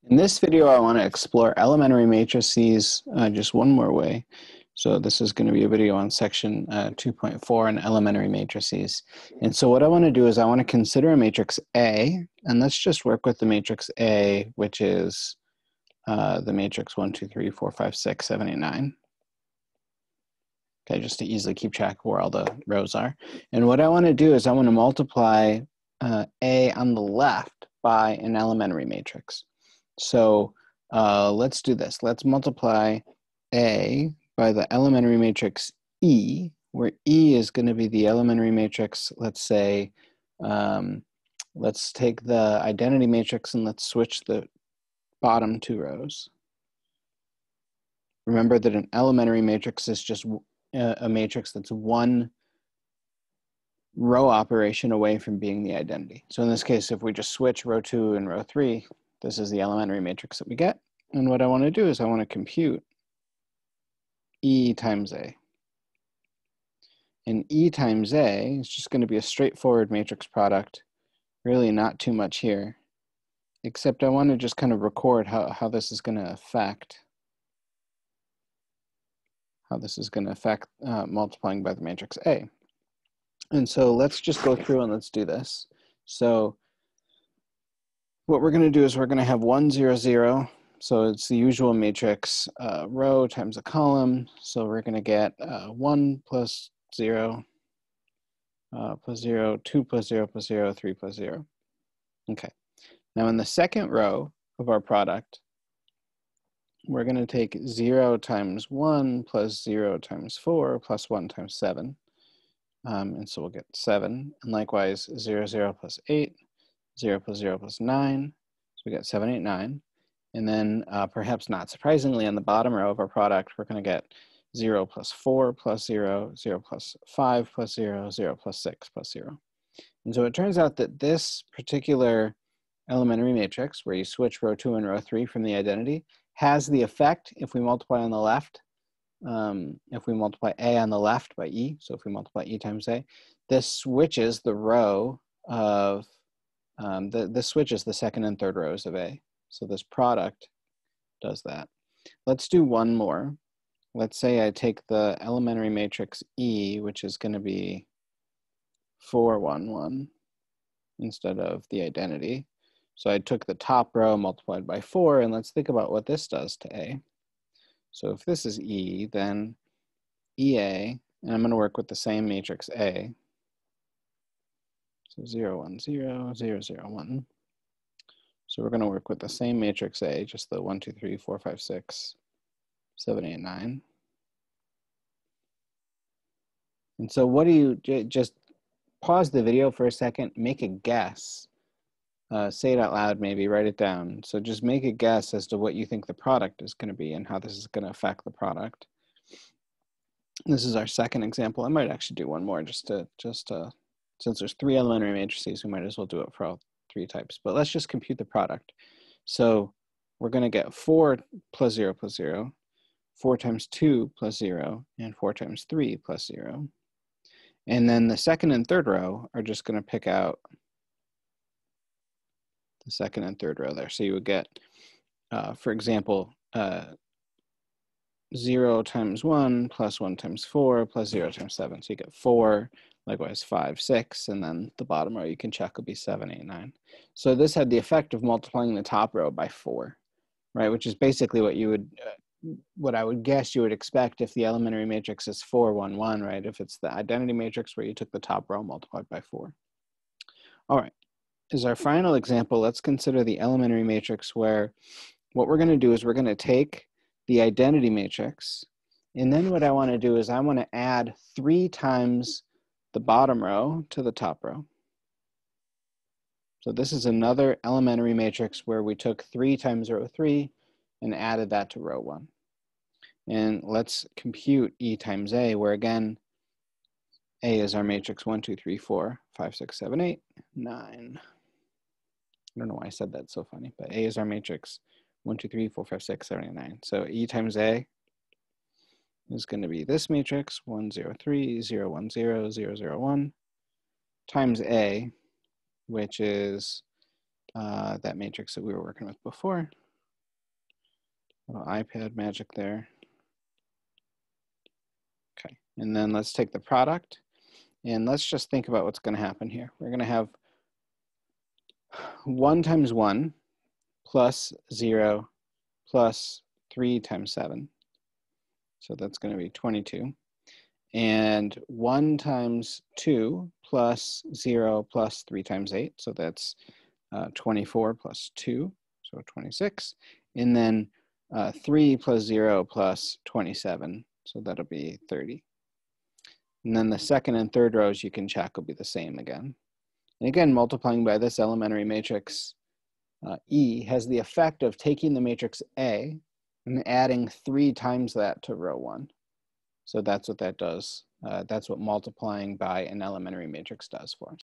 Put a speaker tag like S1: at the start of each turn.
S1: In this video, I want to explore elementary matrices just one more way. So this is going to be a video on section 2.4 in elementary matrices. And so what I want to do is I want to consider a matrix A, and let's just work with the matrix A, which is the matrix 1, 2, 3, 4, 5, 6, 7, 8, 9. Okay, just to easily keep track of where all the rows are. And what I want to do is I want to multiply A on the left by an elementary matrix. So let's do this. Let's multiply A by the elementary matrix E, where E is going to be the elementary matrix. Let's say, let's take the identity matrix and let's switch the bottom two rows. Remember that an elementary matrix is just a matrix that's one row operation away from being the identity. So in this case, if we just switch row 2 and row 3, this is the elementary matrix that we get. And what I want to do is I want to compute E times A. And E times A is just going to be a straightforward matrix product, really not too much here, except I want to just kind of record how this is going to affect multiplying by the matrix A. And so let's just go through and let's do this. So what we're going to do is we're going to have 1, 0, 0. So it's the usual matrix row times a column. So we're going to get 1 plus 0 plus 0, 2 plus 0 plus 0, 3 plus 0. Okay. Now in the second row of our product, we're going to take 0 times 1 plus 0 times 4 plus 1 times 7. And so we'll get 7. And likewise, 0, 0 plus 8, 0 plus 0 plus 9. So we get 7, 8, 9. And then perhaps not surprisingly, on the bottom row of our product, we're going to get 0 plus 4 plus 0, 0 plus 5 plus 0, 0 plus 6 plus 0. And so it turns out that this particular elementary matrix, where you switch row 2 and row 3 from the identity, has the effect, if we multiply on the left, if we multiply A on the left by E, so if we multiply E times A, this switches the row of, this switches the second and third rows of A. So this product does that. Let's do one more. Let's say I take the elementary matrix E, which is going to be 4, 1, 1, instead of the identity. So I took the top row multiplied by 4, and let's think about what this does to A. So if this is E, then EA, and I'm going to work with the same matrix A. So 0, 1, 0, 0, 0, 1. So we're going to work with the same matrix A, just the 1, 2, 3, 4, 5, 6, 7, 8, 9. And so what do you, just pause the video for a second, make a guess. Say it out loud, maybe, write it down. So just make a guess as to what you think the product is going to be and how this is going to affect the product. This is our second example. I might actually do one more just to since there's 3 elementary matrices, we might as well do it for all 3 types. But let's just compute the product. So we're going to get 4 plus 0 plus 0, 4 times 2 plus 0, and 4 times 3 plus 0. And then the second and third row are just going to pick out the second and third row there. So you would get, for example, 0 times 1 plus 1 times 4 plus 0 times 7. So you get 4, likewise 5, 6, and then the bottom row you can check will be 7, 8, 9. So this had the effect of multiplying the top row by 4, right? Which is basically what you would, what I would guess you would expect if the elementary matrix is 4, 1, 1, right? If it's the identity matrix where you took the top row multiplied by 4. All right. As our final example, let's consider the elementary matrix where what we're going to do is we're going to take the identity matrix, and then what I want to do is I want to add 3 times the bottom row to the top row. So this is another elementary matrix where we took 3 times row 3 and added that to row 1. And let's compute E times A, where again, A is our matrix 1, 2, 3, 4, 5, 6, 7, 8, 9. I don't know why I said that so funny, but A is our matrix 1, 2, 3, 4, 5, 6, 7, 8, 9. So E times A is going to be this matrix 1, 0, 3, 0, 1, 0, 0, 0, 1 times A, which is that matrix that we were working with before. Little iPad magic there. Okay, and then let's take the product and let's just think about what's going to happen here. We're going to have 1 times 1 plus 0 plus 3 times 7. So that's going to be 22. And 1 times 2 plus 0 plus 3 times 8. So that's 24 plus 2, so 26. And then 3 plus 0 plus 27, so that'll be 30. And then the second and third rows you can check will be the same again. And again, multiplying by this elementary matrix E has the effect of taking the matrix A and adding 3 times that to row 1. So that's what that does. That's what multiplying by an elementary matrix does for us.